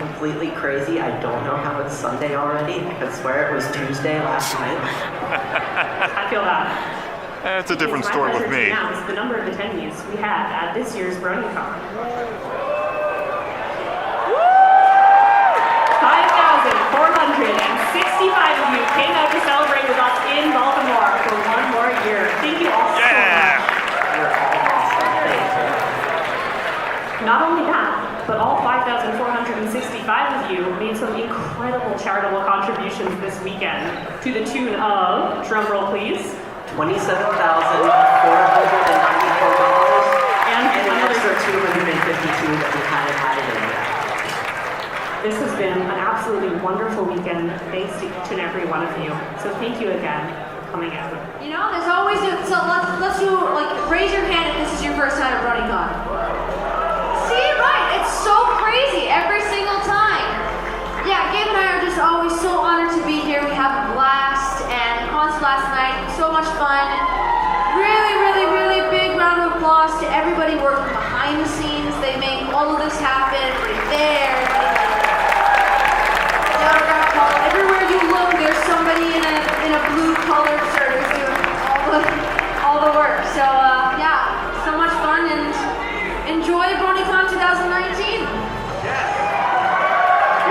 completely crazy. I don't know how it's Sunday already. I could swear it was Tuesday last night. I feel that. It's a different story with me. It's my pleasure to announce the number of attendees we had at this year's Bronycon. 5,465 of you came out to celebrate with us in Baltimore for one more year. Thank you all so much. You're all awesome. Thank you. Not only that, but all 5,465 of you made some incredible charitable contributions this weekend to the tune of, drumroll please, $27,494 and an another extra $252 that we hadn't had it in yet. This has been an absolutely wonderful weekend, thanks to each and every one of you. So thank you again for coming out. You know, there's always so let's do like raise your hand if this is your first time at Bronycon. See, right? It's so crazy every single time. Yeah, Gabe and I are just always so honored to be here. We have a blast, and the concert last night, so much fun. Really, really, really big round of applause to everybody working behind the scenes. They make all of this happen. Right there. Everywhere you look, there's somebody in a blue colored shirt who's doing all the work. So yeah, so much fun, and enjoy Bronycon 2019.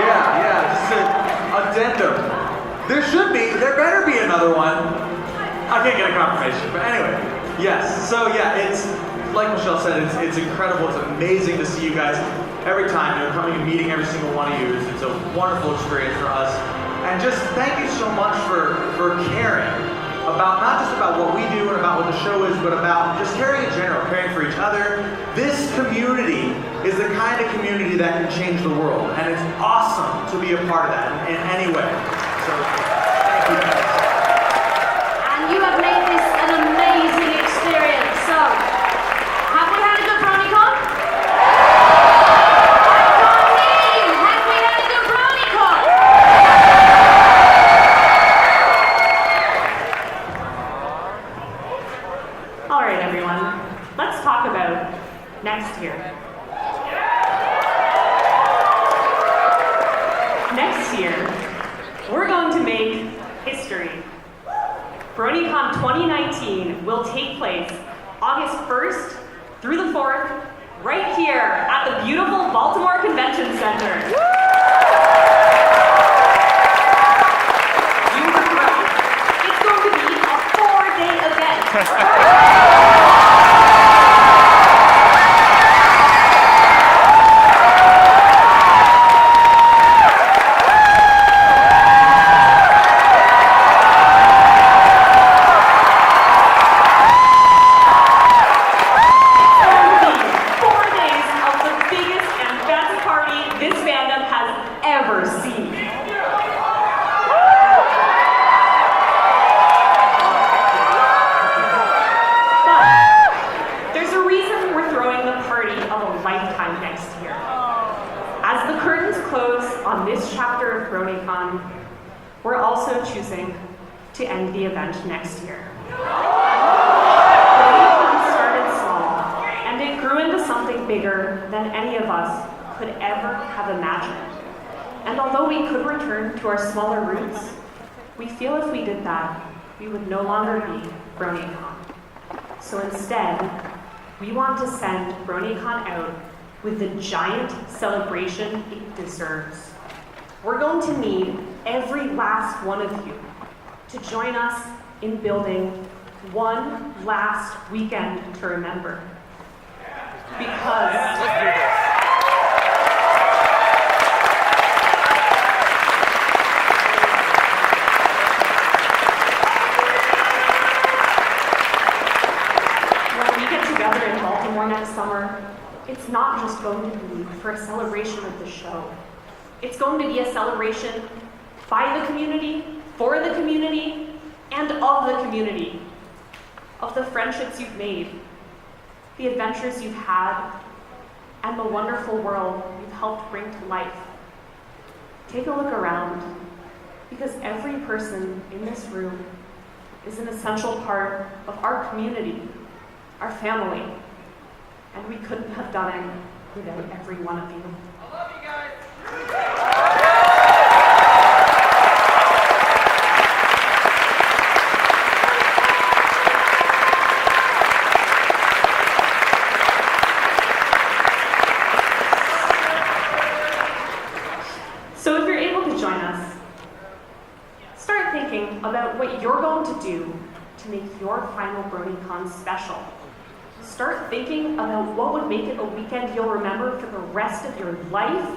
Yeah, just an addendum. There better be another one. I can't get a confirmation, but anyway, yes. So yeah, it's like Michelle said, it's incredible. It's amazing to see you guys every time. Coming and meeting every single one of you. It's a wonderful experience for us. And just thank you so much for caring about not just about what we do and about what the show is, but about just caring in general, caring for each other. This community is the kind of community that can change the world, and it's awesome to be a part of that in any way. So thank you guys. And you have made this an amazing experience. So, have we had a good Bronycon? Have we had a good Bronycon? All right, everyone, let's talk about next year. Next year, we're going to make history. Bronycon 2019 will take place August 1st through the 4th, right here at the beautiful Baltimore Convention Center. You were right. It's going to be a 4-day event. We're also choosing to end the event next year. Bronycon started small, and it grew into something bigger than any of us could ever have imagined. And although we could return to our smaller roots, we feel if we did that, we would no longer be Bronycon. So instead, we want to send Bronycon out with the giant celebration it deserves. We're going to need every last one of you to join us in building one last weekend to remember. Because when we get together in Baltimore next summer, it's not just going to be for a celebration of the show. It's going to be a celebration by the community, for the community, and of the community. Of the friendships you've made, the adventures you've had, and the wonderful world you've helped bring to life. Take a look around, because every person in this room is an essential part of our community, our family, and we couldn't have done it without every one of you. I love you guys! So if you're able to join us, start thinking about what you're going to do to make your final Bronycon special. Start thinking about what would make it a weekend you'll remember for the rest of your life,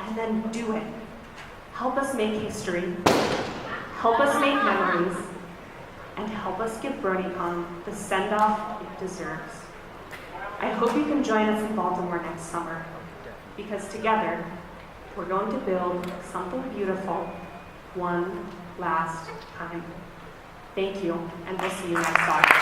and then do it. Help us make history, help us make memories, and help us give Bronycon the send-off it deserves. I hope you can join us in Baltimore next summer, because together, we're going to build something beautiful one last time. Thank you, and we'll see you next August.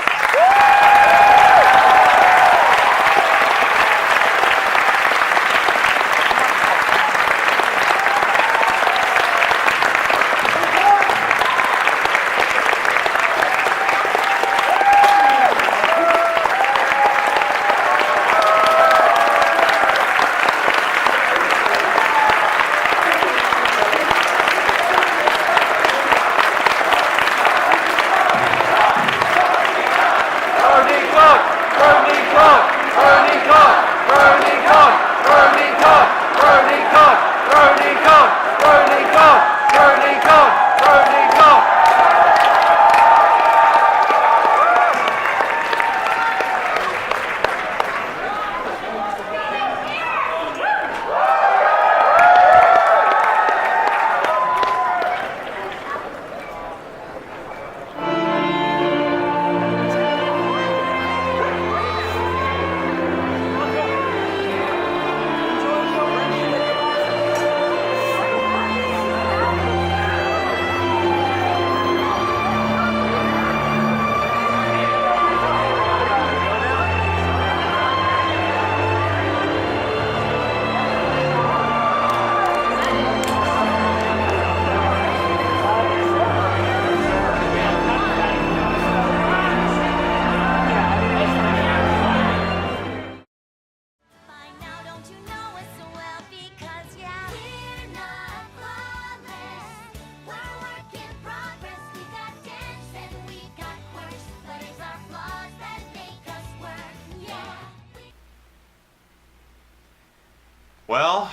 Well,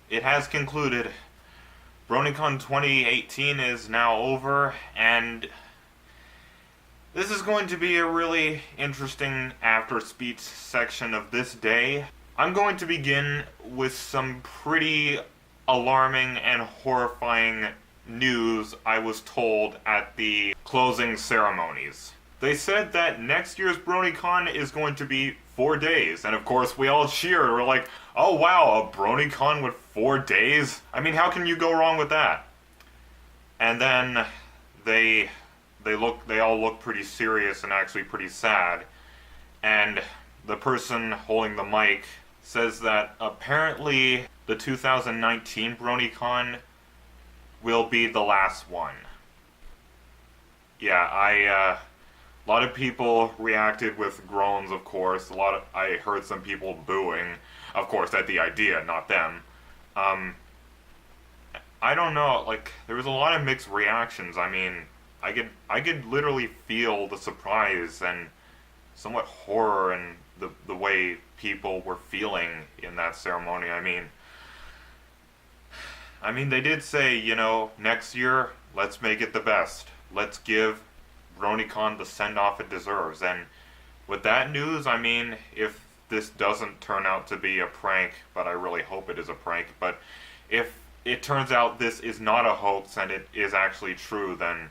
it has concluded. Bronycon 2018 is now over, and this is going to be a really interesting after-speech section of this day. I'm going to begin with some pretty alarming and horrifying news I was told at the closing ceremonies. They said that next year's Bronycon is going to be 4 days, and of course we all cheered. We're like, oh wow, a Bronycon with 4 days? I mean, how can you go wrong with that? And then they all look pretty serious and actually pretty sad. And the person holding the mic says that apparently the 2019 Bronycon will be the last one. Yeah, a lot of people reacted with groans, of course. I heard some people booing, of course, at the idea, not them. I don't know, like, there was a lot of mixed reactions. I mean, I could literally feel the surprise and somewhat horror in the way people were feeling in that ceremony. I mean, they did say, you know, next year, let's make it the best. Let's give Bronycon the send-off it deserves. And with that news, I mean, if this doesn't turn out to be a prank, but I really hope it is a prank, but if it turns out this is not a hoax and it is actually true, then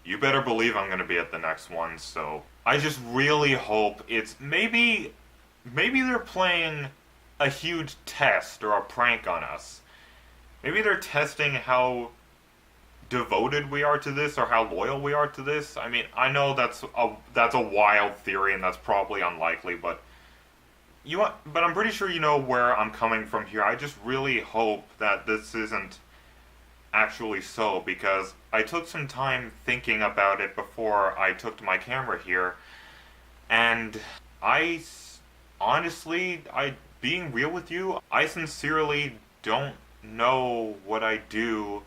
you better believe I'm going to be at the next one. So I just really hope it's maybe they're playing a huge test or a prank on us. Maybe they're testing how devoted we are to this or how loyal we are to this. I mean, I know that's a wild theory and that's probably unlikely, but I'm pretty sure you know where I'm coming from here. I just really hope that this isn't actually so, because I took some time thinking about it before I took my camera here, and honestly, being real with you, I sincerely don't know what I do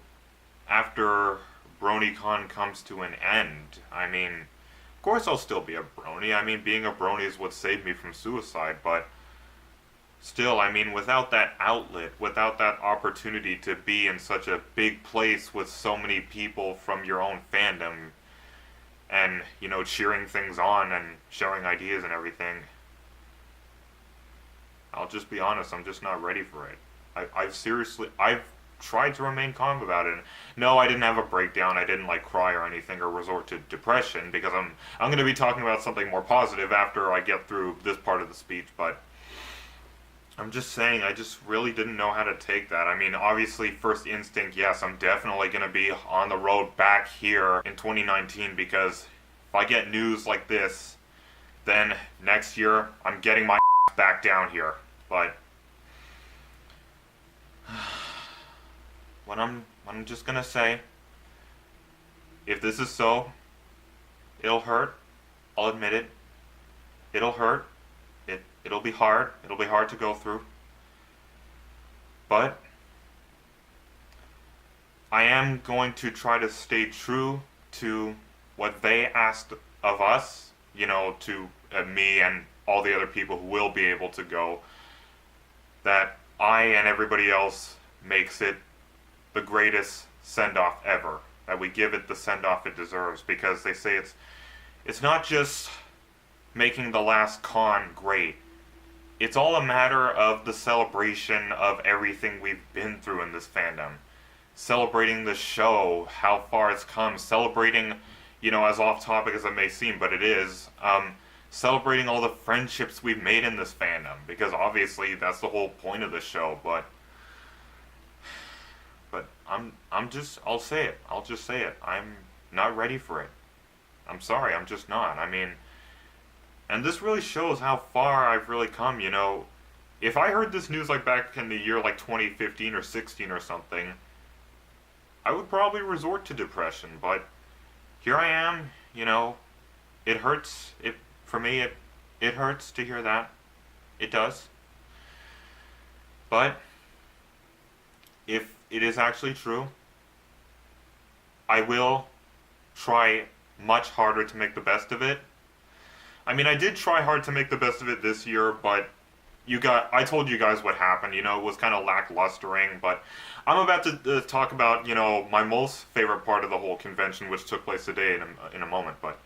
after Bronycon comes to an end. I mean, of course I'll still be a brony. I mean, being a brony is what saved me from suicide, but still, I mean, without that outlet, without that opportunity to be in such a big place with so many people from your own fandom and, you know, cheering things on and sharing ideas and everything, I'll just be honest, I'm just not ready for it. I've tried to remain calm about it. No, I didn't have a breakdown. I didn't like cry or anything or resort to depression because I'm going to be talking about something more positive after I get through this part of the speech, but I'm just saying I just really didn't know how to take that. I mean, obviously, first instinct, yes, I'm definitely going to be on the road back here in 2019 because if I get news like this, then next year I'm getting my back down here. But what I'm just gonna say, if this is so, it'll hurt. I'll admit it. It'll hurt. It'll be hard. It'll be hard to go through. But I am going to try to stay true to what they asked of us, you know, to me and all the other people who will be able to go, that I and everybody else makes it the greatest send-off ever, that we give it the send-off it deserves, because they say it's not just making the last con great. It's all a matter of the celebration of everything we've been through in this fandom. Celebrating the show, how far it's come, celebrating, you know, as off-topic as it may seem, but it is, celebrating all the friendships we've made in this fandom, because obviously that's the whole point of the show, but I'll say it. I'll just say it. I'm not ready for it. I'm sorry, I'm just not. I mean, and this really shows how far I've really come, you know. If I heard this news like back in the year like 2015 or 16 or something, I would probably resort to depression, but here I am, you know. It hurts. For me, it hurts to hear that. It does. But if it is actually true, I will try much harder to make the best of it. I mean, I did try hard to make the best of it this year, but I told you guys what happened, you know, it was kind of lacklustering, but I'm about to talk about, you know, my most favorite part of the whole convention, which took place today in a moment, but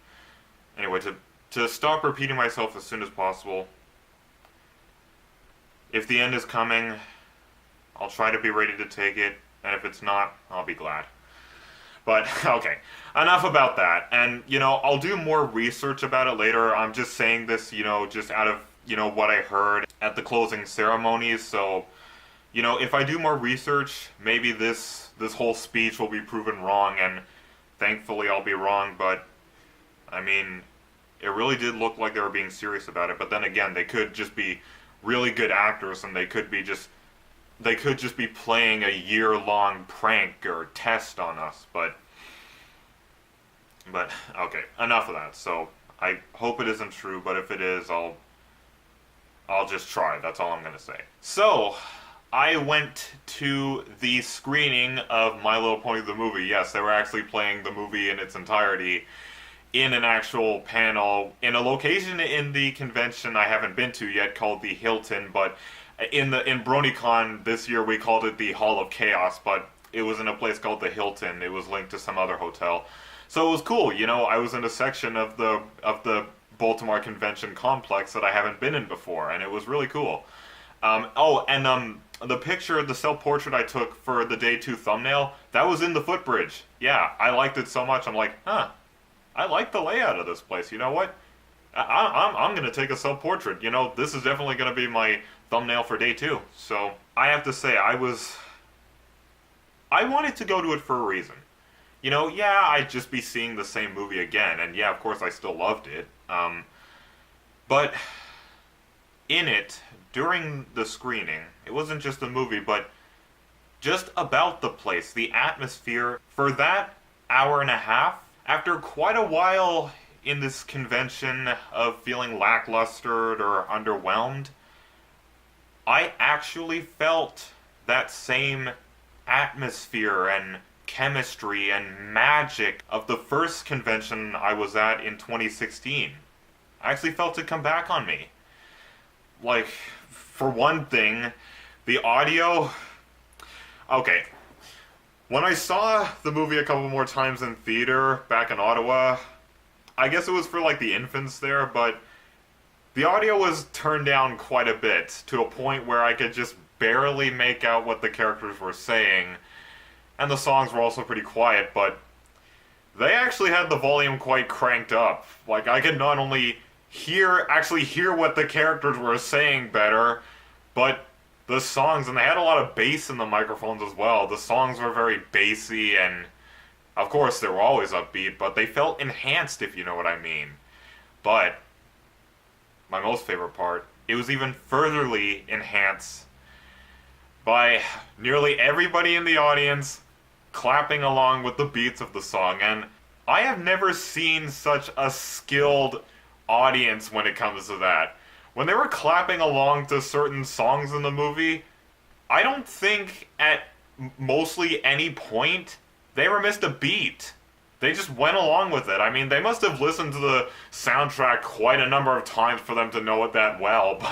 anyway, to stop repeating myself as soon as possible, if the end is coming, I'll try to be ready to take it, and if it's not, I'll be glad. But, okay, enough about that. And, you know, I'll do more research about it later. I'm just saying this, you know, just out of, you know, what I heard at the closing ceremonies. So, you know, if I do more research, maybe this whole speech will be proven wrong, and thankfully I'll be wrong. But, I mean, it really did look like they were being serious about it. But then again, they could just be really good actors, and they could just be playing a year-long prank or test on us, but okay, enough of that. So I hope it isn't true, but if it is, I'll just try. That's all I'm gonna say. So I went to the screening of My Little Pony the movie. Yes, they were actually playing the movie in its entirety in an actual panel in a location in the convention I haven't been to yet called the Hilton, but in Bronycon this year we called it the Hall of Chaos, but it was in a place called the Hilton. It was linked to some other hotel. So it was cool, you know, I was in a section of the Baltimore Convention complex that I haven't been in before, and it was really cool. The picture, the self-portrait I took for the Day 2 thumbnail, that was in the footbridge. Yeah, I liked it so much, I'm like, I like the layout of this place, you know what? I'm gonna take a self-portrait, you know, this is definitely gonna be my thumbnail for Day 2. So, I have to say, I wanted to go to it for a reason. You know, yeah, I'd just be seeing the same movie again, and yeah, of course I still loved it. But in it, during the screening, it wasn't just the movie, but just about the place, the atmosphere, for that hour and a half, after quite a while in this convention of feeling lacklustered or underwhelmed, I actually felt that same atmosphere and chemistry and magic of the first convention I was at in 2016. I actually felt it come back on me. Like, for one thing, the audio... Okay. When I saw the movie a couple more times in theater back in Ottawa, I guess it was for like the infants there, but the audio was turned down quite a bit to a point where I could just barely make out what the characters were saying, and the songs were also pretty quiet, but they actually had the volume quite cranked up. Like, I could not only actually hear what the characters were saying better, but the songs, and they had a lot of bass in the microphones as well. The songs were very bassy, and of course they were always upbeat, but they felt enhanced, if you know what I mean. But my most favorite part, it was even furtherly enhanced by nearly everybody in the audience clapping along with the beats of the song. And I have never seen such a skilled audience when it comes to that. When they were clapping along to certain songs in the movie, I don't think at mostly any point they ever missed a beat. They just went along with it. I mean, they must have listened to the soundtrack quite a number of times for them to know it that well,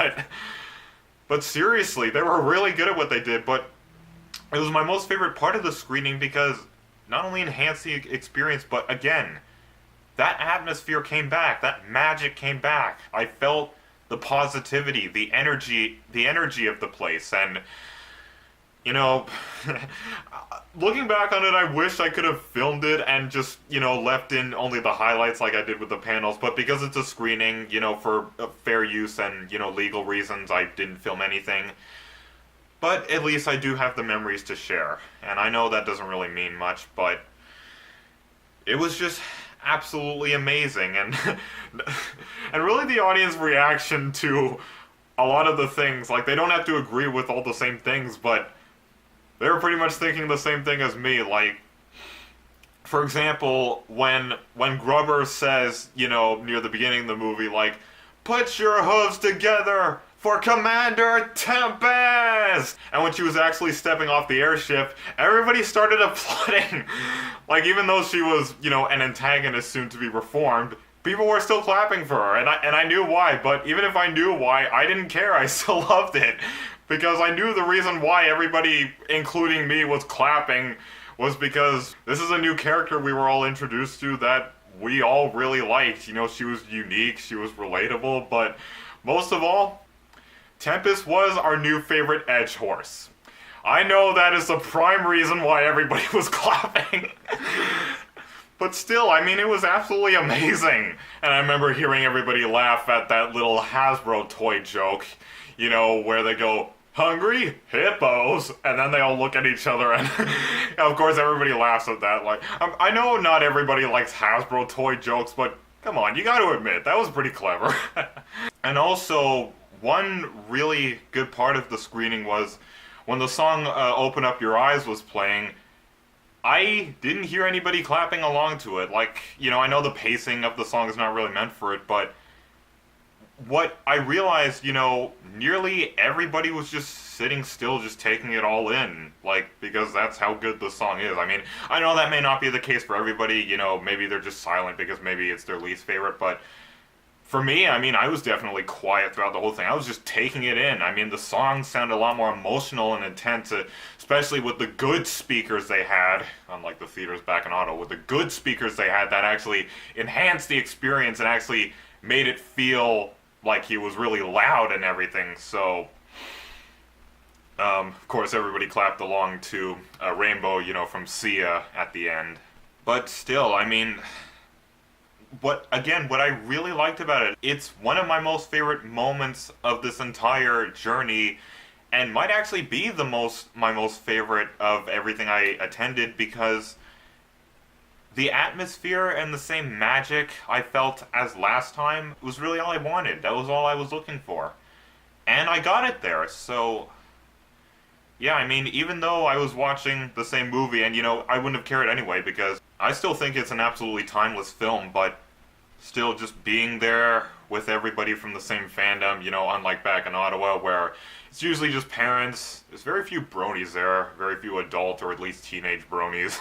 but seriously, they were really good at what they did. But it was my most favorite part of the screening because not only enhanced the experience, but again, that atmosphere came back, that magic came back. I felt the positivity, the energy of the place. And, you know, looking back on it, I wish I could have filmed it and just, you know, left in only the highlights like I did with the panels. But because it's a screening, you know, for fair use and, you know, legal reasons, I didn't film anything. But at least I do have the memories to share. And I know that doesn't really mean much, but it was just absolutely amazing. And and really the audience reaction to a lot of the things, like, they don't have to agree with all the same things, but they were pretty much thinking the same thing as me. Like, for example, when Grubber says, you know, near the beginning of the movie, like, "Put your hooves together for Commander Tempest!" And when she was actually stepping off the airship, everybody started applauding. Like, even though she was, you know, an antagonist soon to be reformed, people were still clapping for her, and I knew why. But even if I knew why, I didn't care. I still loved it. Because I knew the reason why everybody, including me, was clapping was because this is a new character we were all introduced to that we all really liked. You know, she was unique, she was relatable, but most of all, Tempest was our new favorite edge horse. I know that is the prime reason why everybody was clapping. But still, I mean, it was absolutely amazing. And I remember hearing everybody laugh at that little Hasbro toy joke, you know, where they go, "Hungry hippos," and then they all look at each other, and of course everybody laughs at that. Like, I know not everybody likes Hasbro toy jokes, but come on, you gotta admit, that was pretty clever. And also, one really good part of the screening was when the song "Open Up Your Eyes" was playing, I didn't hear anybody clapping along to it. Like, you know, I know the pacing of the song is not really meant for it, but what I realized, you know, nearly everybody was just sitting still, just taking it all in, like, because that's how good the song is. I mean, I know that may not be the case for everybody, you know, maybe they're just silent because maybe it's their least favorite, but for me, I mean, I was definitely quiet throughout the whole thing. I was just taking it in. I mean, the song sounded a lot more emotional and intense, especially with the good speakers they had, unlike the theaters back in Ottawa, with the good speakers they had that actually enhanced the experience and actually made it feel like he was really loud and everything. So, of course, everybody clapped along to Rainbow, you know, from Sia at the end. But still, I mean, what I really liked about it, it's one of my most favorite moments of this entire journey, and might actually be my most favorite of everything I attended, because the atmosphere and the same magic I felt as last time was really all I wanted. That was all I was looking for. And I got it there, so yeah, I mean, even though I was watching the same movie, and, you know, I wouldn't have cared anyway, because I still think it's an absolutely timeless film, but still just being there with everybody from the same fandom, you know, unlike back in Ottawa, where It's usually just parents. There's very few bronies there, very few adult or at least teenage bronies.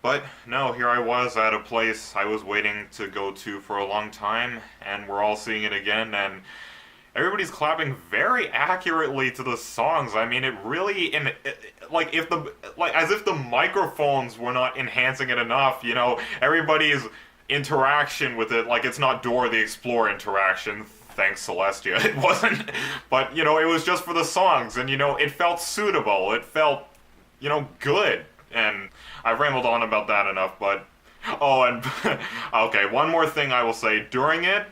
But no, here I was at a place I was waiting to go to for a long time, and we're all seeing it again, and everybody's clapping very accurately to the songs. I mean, it really, as if the microphones were not enhancing it enough, you know, everybody's interaction with it, like it's not Dora the Explorer interaction, thanks Celestia, it wasn't, but, you know, it was just for the songs, and, you know, it felt suitable, it felt, you know, good, and I've rambled on about that enough, but, oh, and, okay, one more thing I will say, during it,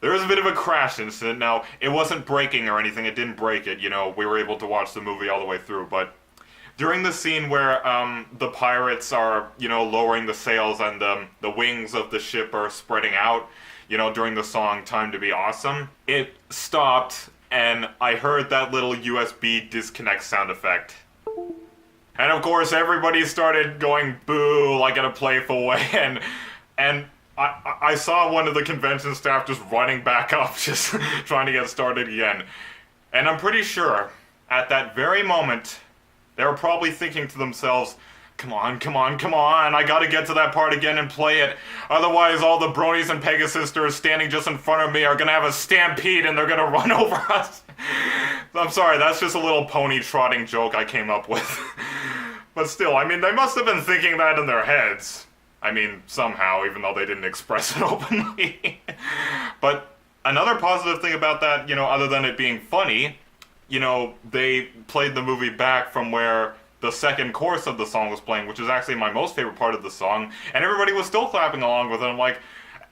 there was a bit of a crash incident. Now, it wasn't breaking or anything, it didn't break it, you know, we were able to watch the movie all the way through, but during the scene where the pirates are, you know, lowering the sails and the wings of the ship are spreading out, you know, during the song Time to Be Awesome, it stopped and I heard that little USB disconnect sound effect. And of course everybody started going boo, like in a playful way, and I saw one of the convention staff just running back up, just trying to get started again. And I'm pretty sure, at that very moment, they were probably thinking to themselves, come on, I gotta get to that part again and play it. Otherwise, all the bronies and Pegasisters standing just in front of me are gonna have a stampede and they're gonna run over us. I'm sorry, that's just a little pony trotting joke I came up with. But still, I mean, they must have been thinking that in their heads. I mean, somehow, even though they didn't express it openly. But another positive thing about that, you know, other than it being funny, you know, they played the movie back from where the second chorus of the song was playing, which is actually my most favorite part of the song, and everybody was still clapping along with it. I'm like,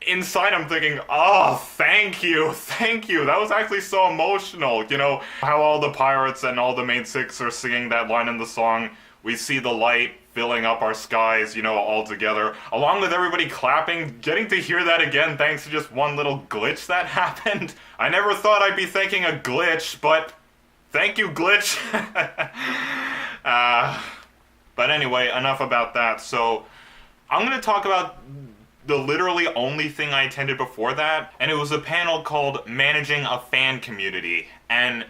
inside I'm thinking, oh, thank you, that was actually so emotional, you know, how all the pirates and all the main six are singing that line in the song, we see the light filling up our skies, you know, all together, along with everybody clapping, getting to hear that again thanks to just one little glitch that happened. I never thought I'd be thanking a glitch, but thank you, glitch. But anyway, enough about that. So I'm going to talk about the literally only thing I attended before that, and it was a panel called Managing a Fan Community. And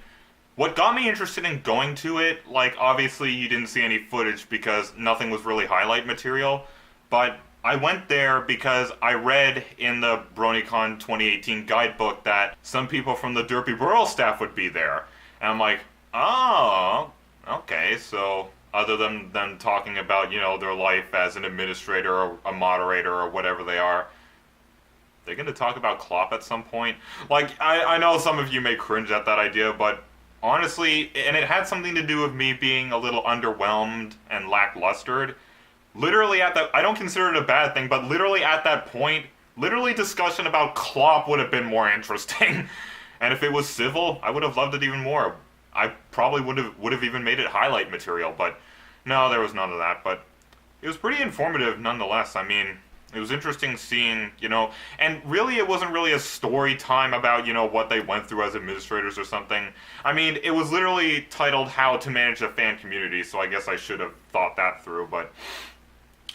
what got me interested in going to it, like, obviously you didn't see any footage because nothing was really highlight material, but I went there because I read in the Bronycon 2018 guidebook that some people from the Derpy Burl staff would be there. And I'm like, oh, okay, so other than them talking about, you know, their life as an administrator or a moderator or whatever they are, they're going to talk about Klopp at some point? Like, I know some of you may cringe at that idea, but honestly, and it had something to do with me being a little underwhelmed and lacklustered. Literally at that, I don't consider it a bad thing, but literally at that point, literally discussion about Klopp would have been more interesting. And if it was civil, I would have loved it even more. I probably would have even made it highlight material, but no, there was none of that. But it was pretty informative nonetheless. I mean, it was interesting seeing, you know, and really it wasn't really a story time about, you know, what they went through as administrators or something. I mean, it was literally titled How to Manage a Fan Community, so I guess I should have thought that through, but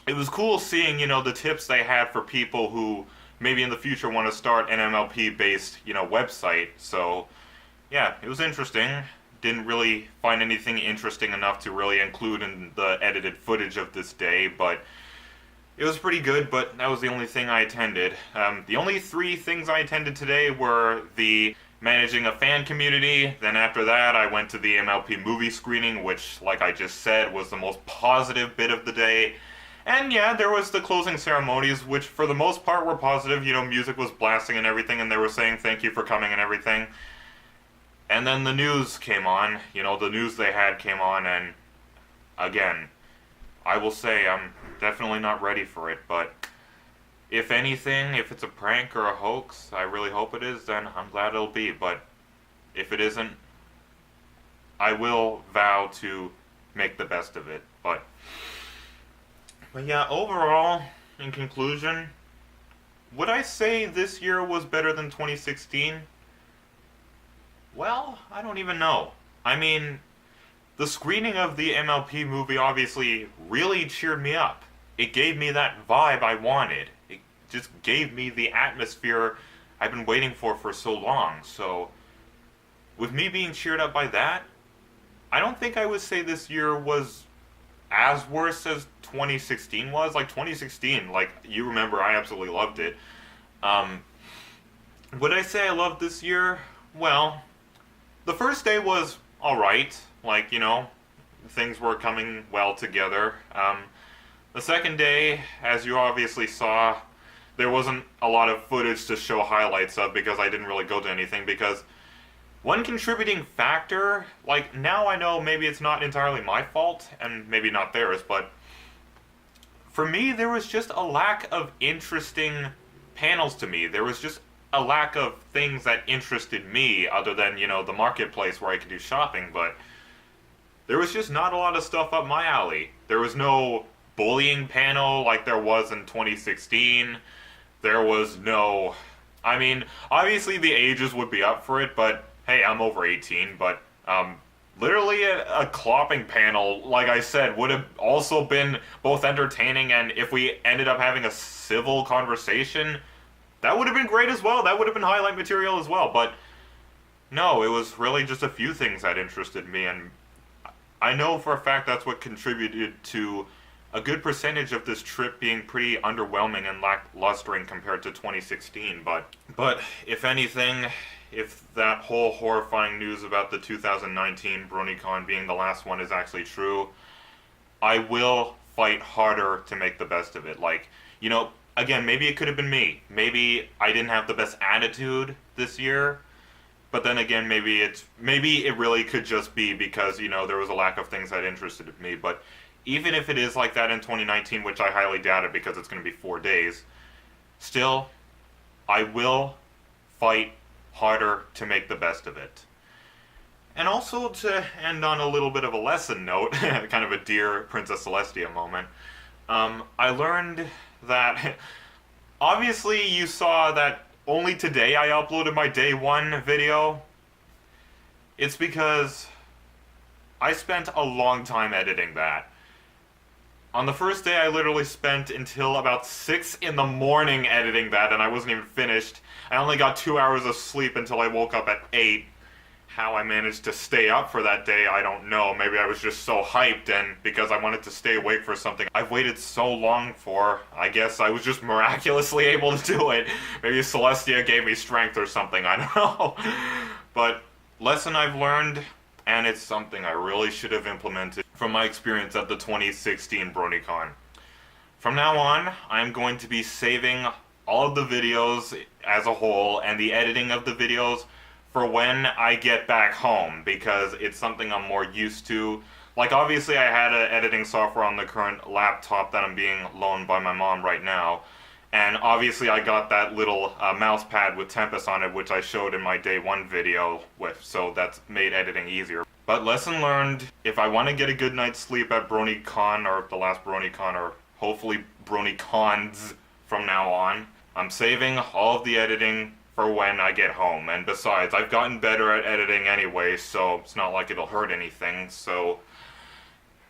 it was cool seeing, you know, the tips they had for people who maybe in the future want to start an MLP-based, you know, website. So, yeah, it was interesting. Didn't really find anything interesting enough to really include in the edited footage of this day, but it was pretty good, but that was the only thing I attended. The only 3 things I attended today were the Managing a Fan Community, then after that I went to the MLP movie screening, which, like I just said, was the most positive bit of the day. And yeah, there was the closing ceremonies, which for the most part were positive. You know, music was blasting and everything, and they were saying thank you for coming and everything. And then the news came on, you know, the news they had came on, and again, I will say I'm definitely not ready for it, but if anything, if it's a prank or a hoax, I really hope it is, then I'm glad it'll be, but if it isn't, I will vow to make the best of it, but yeah, overall, in conclusion, would I say this year was better than 2016? Well, I don't even know. I mean, the screening of the MLP movie obviously really cheered me up. It gave me that vibe I wanted. It just gave me the atmosphere I've been waiting for so long. So, with me being cheered up by that, I don't think I would say this year was as worse as 2016 was. Like 2016, like you remember, I absolutely loved it. Would I say I loved this year? Well, the first day was alright. Like, you know, things were coming well together. The second day, as you obviously saw, there wasn't a lot of footage to show highlights of because I didn't really go to anything, because one contributing factor, like now I know maybe it's not entirely my fault and maybe not theirs, but for me there was just a lack of interesting panels to me. There was just a lack of things that interested me other than, you know, the marketplace where I could do shopping, but there was just not a lot of stuff up my alley. There was no bullying panel like there was in 2016. There was no... I mean, obviously the ages would be up for it, but hey, I'm over 18, but literally a clopping panel, like I said, would have also been both entertaining, and if we ended up having a civil conversation, that would have been great as well. That would have been highlight material as well, but no, it was really just a few things that interested me, and I know for a fact that's what contributed to a good percentage of this trip being pretty underwhelming and lacklustering compared to 2016, but if anything, if that whole horrifying news about the 2019 Bronycon being the last one is actually true, I will fight harder to make the best of it. Like, you know, again, maybe it could have been me. Maybe I didn't have the best attitude this year, but then again, maybe it really could just be because, you know, there was a lack of things that interested me. But even if it is like that in 2019, which I highly doubt it because it's going to be 4 days, still, I will fight harder to make the best of it. And also, to end on a little bit of a lesson note, kind of a Dear Princess Celestia moment, I learned that, obviously you saw that only today I uploaded my day 1 video. It's because I spent a long time editing that. On the first day, I literally spent until about 6 in the morning editing that, and I wasn't even finished. I only got 2 hours of sleep until I woke up at 8. How I managed to stay up for that day, I don't know. Maybe I was just so hyped, and because I wanted to stay awake for something I've waited so long for, I guess I was just miraculously able to do it. Maybe Celestia gave me strength or something, I don't know. But lesson I've learned, and it's something I really should have implemented from my experience at the 2016 Bronycon. From now on, I'm going to be saving all of the videos as a whole and the editing of the videos for when I get back home, because it's something I'm more used to. Like, obviously I had an editing software on the current laptop that I'm being loaned by my mom right now, and obviously I got that little mouse pad with Tempest on it, which I showed in my day 1 video with, so that's made editing easier. But lesson learned, if I want to get a good night's sleep at Bronycon, or the last Bronycon, or hopefully Bronycons from now on, I'm saving all of the editing for when I get home. And besides, I've gotten better at editing anyway, so it's not like it'll hurt anything, so...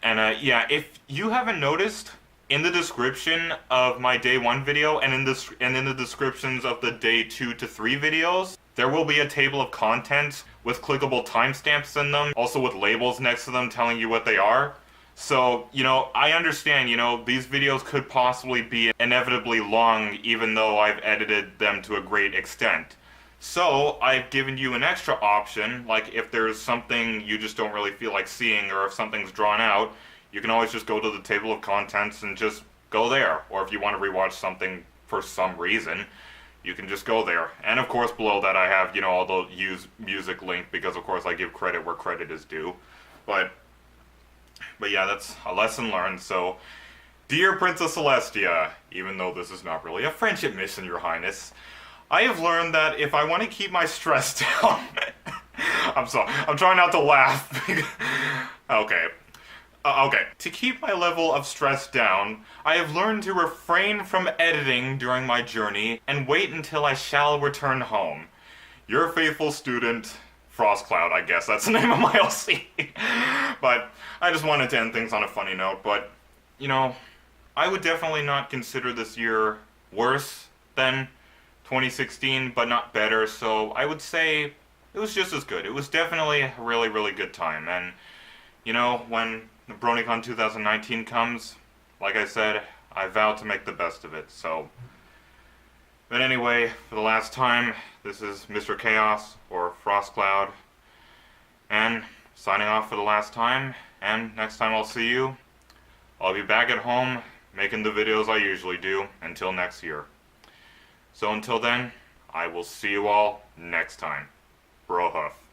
And yeah, if you haven't noticed, in the description of my day 1 video and in the descriptions of the day 2 to 3 videos, there will be a table of contents with clickable timestamps in them, also with labels next to them telling you what they are. So, you know, I understand, you know, these videos could possibly be inevitably long even though I've edited them to a great extent. So, I've given you an extra option, like if there's something you just don't really feel like seeing, or if something's drawn out, you can always just go to the table of contents and just go there. Or if you want to rewatch something for some reason, you can just go there. And of course below that I have, you know, all the use music link, because of course I give credit where credit is due. But yeah, that's a lesson learned. So, Dear Princess Celestia, even though this is not really a friendship mission, Your Highness, I have learned that if I want to keep my stress down... I'm sorry, I'm trying not to laugh. Okay. Okay. To keep my level of stress down, I have learned to refrain from editing during my journey and wait until I shall return home. Your faithful student, Frostcloud, I guess that's the name of my LC. But I just wanted to end things on a funny note, but, you know, I would definitely not consider this year worse than 2016, but not better, so I would say it was just as good. It was definitely a really, really good time. And, you know, when the Bronycon 2019 comes, like I said, I vow to make the best of it, so. But anyway, for the last time, this is Mr. Chaos, or Frostcloud, and signing off for the last time, and next time I'll see you, I'll be back at home making the videos I usually do until next year. So until then, I will see you all next time. Brohuff.